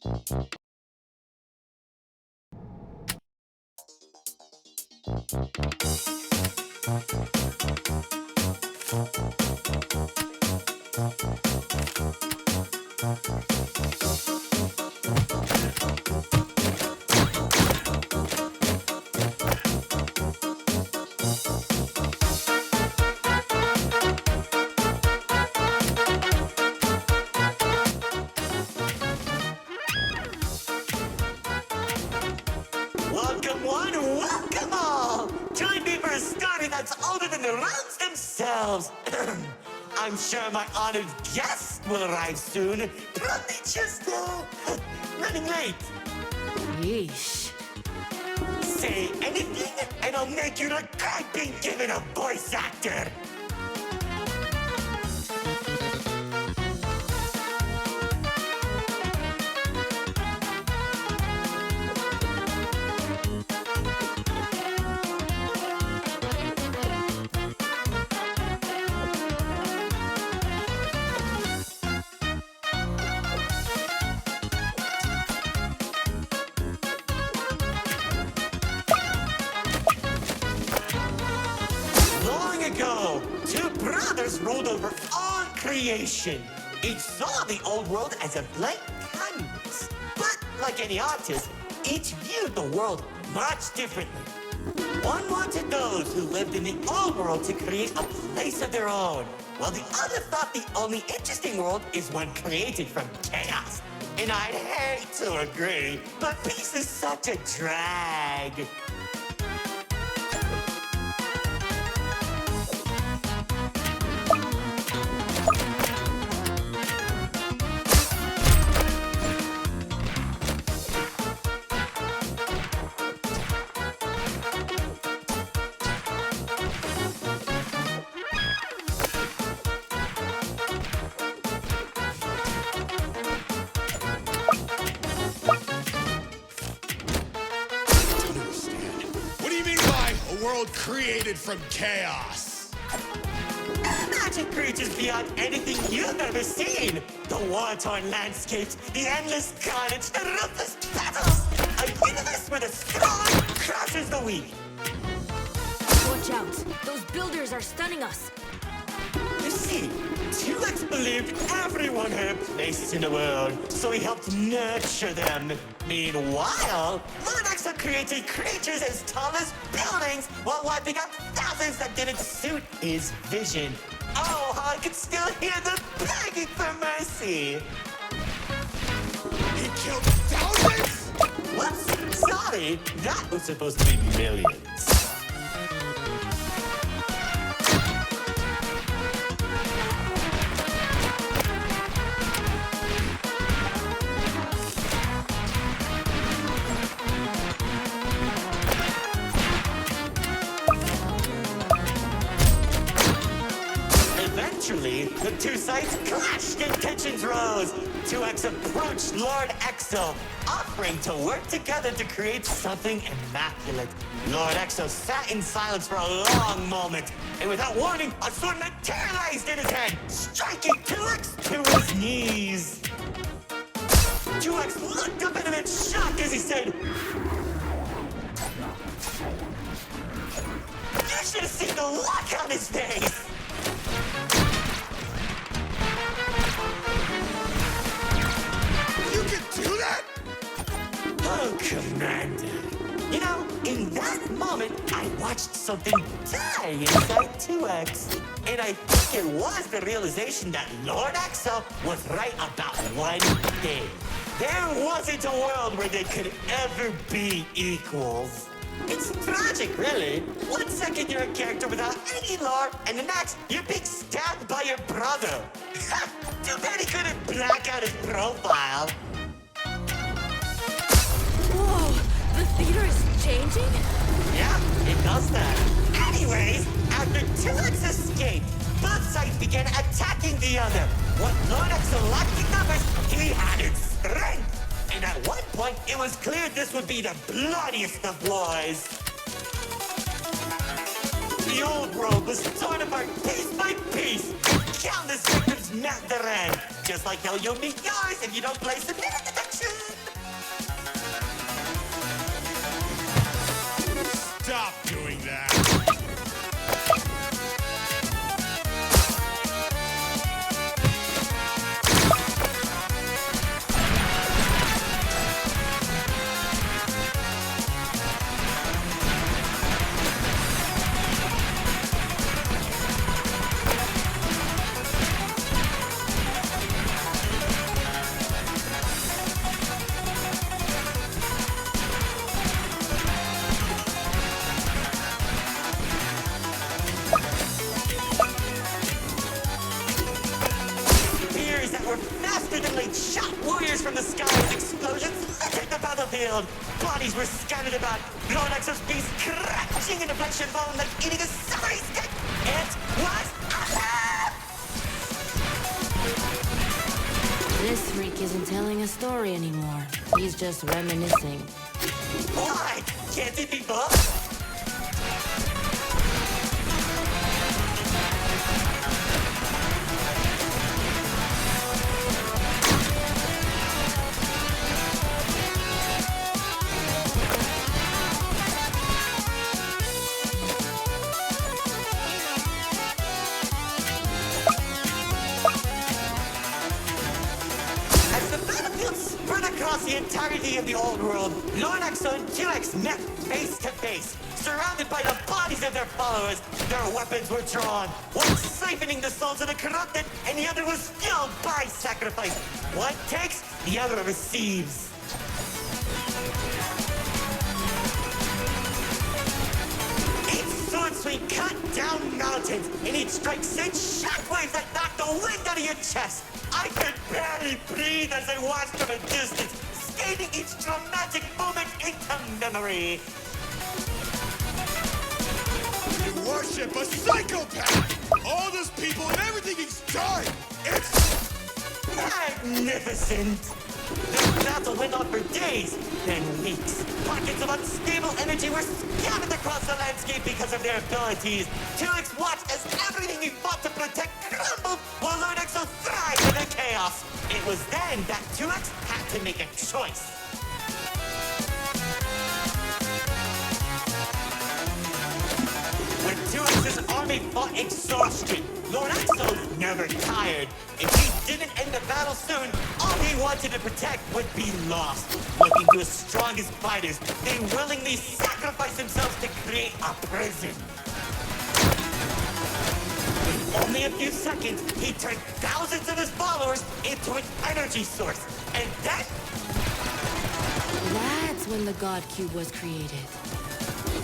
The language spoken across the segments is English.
Welcome one, welcome all! Join me for a story that's older than the realms themselves. I'm sure my honored guests will arrive soon. Probably just, running late. Yeesh. Say anything, and I'll make you regret being given a voice actor. Long ago, two brothers ruled over all creation. Each saw the old world as a blank canvas. But like any artist, each viewed the world much differently. One wanted those who lived in the old world to create a place of their own, while the other thought the only interesting world is one created from chaos. And I'd hate to agree, but peace is such a drag. World created from chaos. Magic creatures beyond anything you've ever seen. The war-torn landscapes, the endless carnage, the ruthless battles. A universe where the strong crushes the weak. Watch out! Those builders are stunning us! You see, T-Rex believed everyone had a place in the world, so he helped nurture them. Meanwhile, Looming created creatures as tall as buildings while wiping out thousands that didn't suit his vision. Oh, how I could still hear them begging for mercy. He killed thousands? Whoops, sorry. That was supposed to be millions. Eventually, the two sides clashed and tensions rose. 2X approached Lord Exo, offering to work together to create something immaculate. Lord Exo sat in silence for a long moment, and without warning, a sword materialized in his hand, striking 2X to his knees. 2X looked up at him in shock as he said, "You should have seen the look on his face!" Do that? Oh, Commander. You know, in that moment, I watched something die inside 2X. And I think it was the realization that Lord Exo was right about one thing. There wasn't a world where they could ever be equals. It's tragic, really. One second you're a character without any lore, and the next, you're being stabbed by your brother. Too bad he couldn't black out his profile. Whoa! The theater is changing? Yeah, it does that. Anyways, after 2X escaped, both sides began attacking the other. What Lord Exo lacked in numbers, he had in strength. And at one point, it was clear this would be the bloodiest of wars. The old world was torn apart piece by piece, and countless victims met their end. Just like how you'll meet yours if you don't place the minute detection. faster than light shot warriors from the sky as explosions littered the battlefield. Bodies were scattered about, Lord Exo's beast crashing into flesh and bone like eating a summery stick. It was awesome! This freak isn't telling a story anymore. He's just reminiscing. Why? Can't it be both? The entirety of the old world, Lord Exo and 2X met face to face. Surrounded by the bodies of their followers, their weapons were drawn. One siphoning the souls of the corrupted, and the other was fueled by sacrifice. One takes, the other receives. Each sword swing cut down mountains, and each strike sent shockwaves that knocked the wind out of your chest. I could barely breathe as I watched from a distance, scathing each dramatic moment into memory. You worship a psychopath! All those people and everything he's done! It's magnificent! The battle went on for days, then weeks. Pockets of unstable energy were scattered across the landscape because of their abilities. 2X watched as everything he fought to protect crumbled, while Lord Exo thrived in the chaos. It was then that 2X had to make a choice. When 2X's army fought exhaustion, Lord Exo never tired. If he didn't end the battle soon, all he wanted to protect would be lost. Looking to his strongest fighters, they willingly sacrificed themselves to create a prison. In only a few seconds, he turned thousands of his followers into an energy source. And then... That's when the God Cube was created.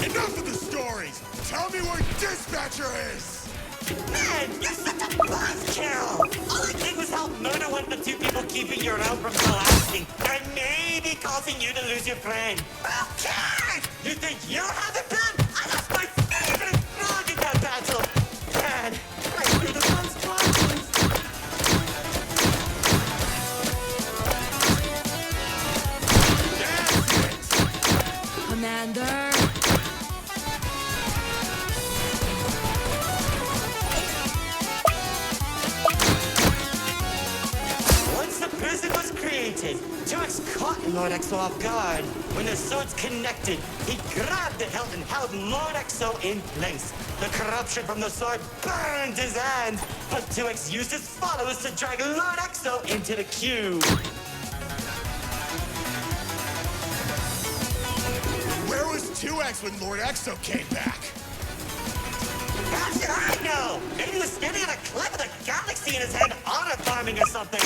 enough of the stories! Tell me where Dispatcher is! Man, you're such a buzzkill! All I did was help murder one of the two people keeping your realm from collapsing, and maybe causing you to lose your friend. Who cares? You think you have it bad? I lost my favorite frog in that battle! Man, right through the consequences! That's it! Commander! Prison was created. 2X caught Lord Exo off guard. When the swords connected, he grabbed the hilt and held Lord Exo in place. The corruption from the sword burned his hand, but 2X used his followers to drag Lord Exo into the cube. Where was 2X when Lord Exo came back? How should I know? Maybe he was standing on a cliff with a galaxy in his hand, honor farming or something.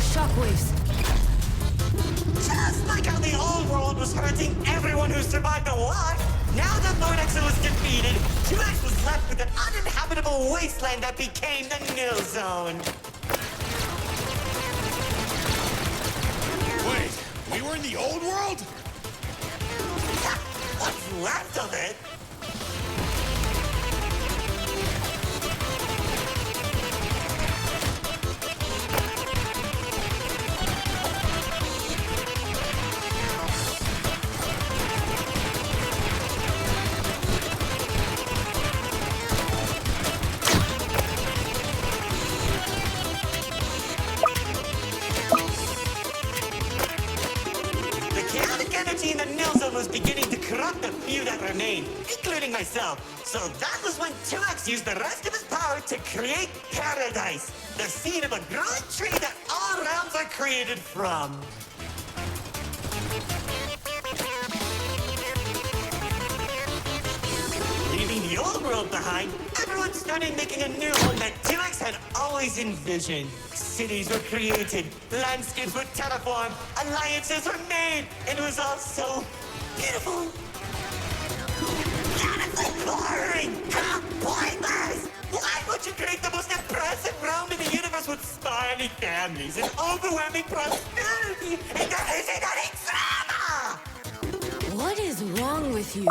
Shockwaves! Just like how the old world was hurting everyone who survived the war, now that Lord Exo was defeated, 2X was left with an uninhabitable wasteland that became the Nil Zone. Wait, we were in the old world? What's left of it? was beginning to corrupt the few that remained, including myself. So that was when 2X used the rest of his power to create Paradise, the seed of a growing tree that all realms are created from. Leaving the old world behind, everyone started making a new home that 2X had always envisioned. Cities were created, landscapes were terraformed, alliances were made, and it was all so beautiful. Honestly boring! Pointless! Why would you create the most impressive realm in the universe with spiny families and overwhelming prosperity and there isn't any drama? What is wrong with you?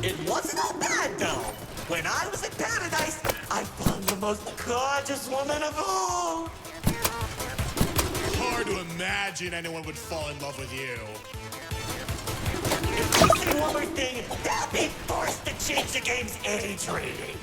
It wasn't all bad, though. When I was in Paradise, I found the most gorgeous woman of all. Hard to imagine anyone would fall in love with you. If we say one more thing, they'll be forced to change the game's age rating.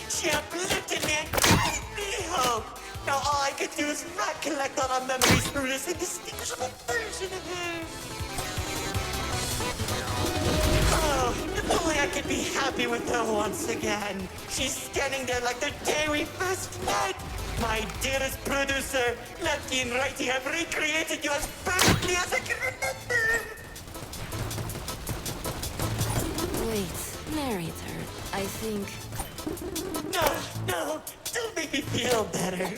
She uplifted me and gave me hope. Now all I could do is recollect all our memories through this indistinguishable version of her. Oh, if only I could be happy with her once again. She's standing there like the day we first met. My dearest producer, Lefty and Righty have recreated you as perfectly as I can remember. Wait, narrator, I think... No, don't make me feel better.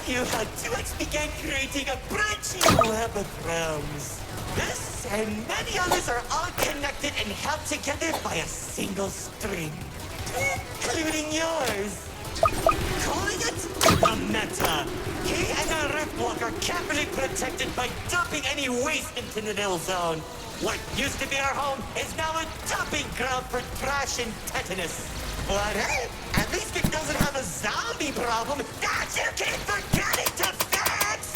You how 2X began creating a branching web of realms. This and many others are all connected and held together by a single string, including yours. Calling it the meta. He and the Riftwalk are carefully protected by dumping any waste into the nil zone. What used to be our home is now a dumping ground for trash and tetanus. But hey, at least it doesn't have a zombie problem that you keep forgetting to fix!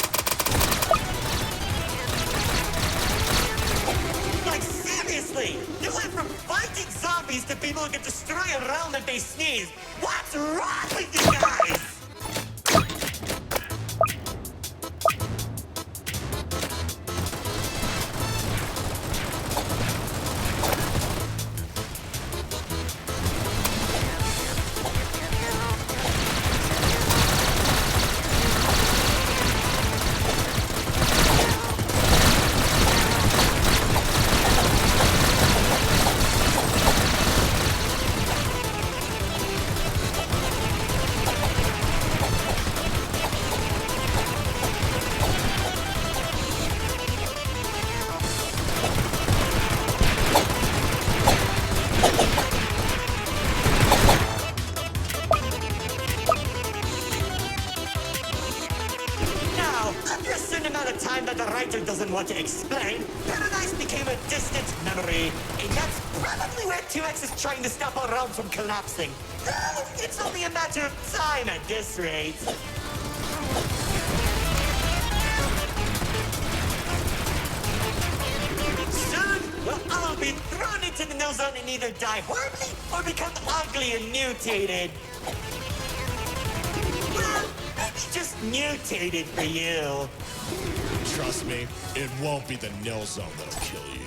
Like, seriously, you went from fighting zombies to people who can destroy a realm if they sneeze. What's wrong with you guys? That the writer doesn't want to explain, Paradise became a distant memory, and that's probably where 2X is trying to stop our realm from collapsing. Though it's only a matter of time at this rate. Soon, we'll all be thrown into the nil zone and either die horribly or become ugly and mutated. Well, maybe just mutated for you. Trust me, it won't be the nil zone that'll kill you.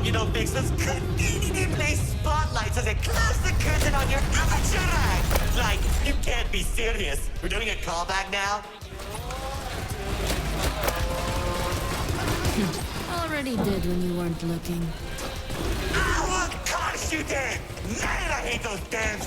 You don't fix this conveniently placed spotlights as it closes the curtain on your amateur act. Like, you can't be serious. We're doing a callback now? Already did when you weren't looking. Oh, of course you did! Man, I hate those damn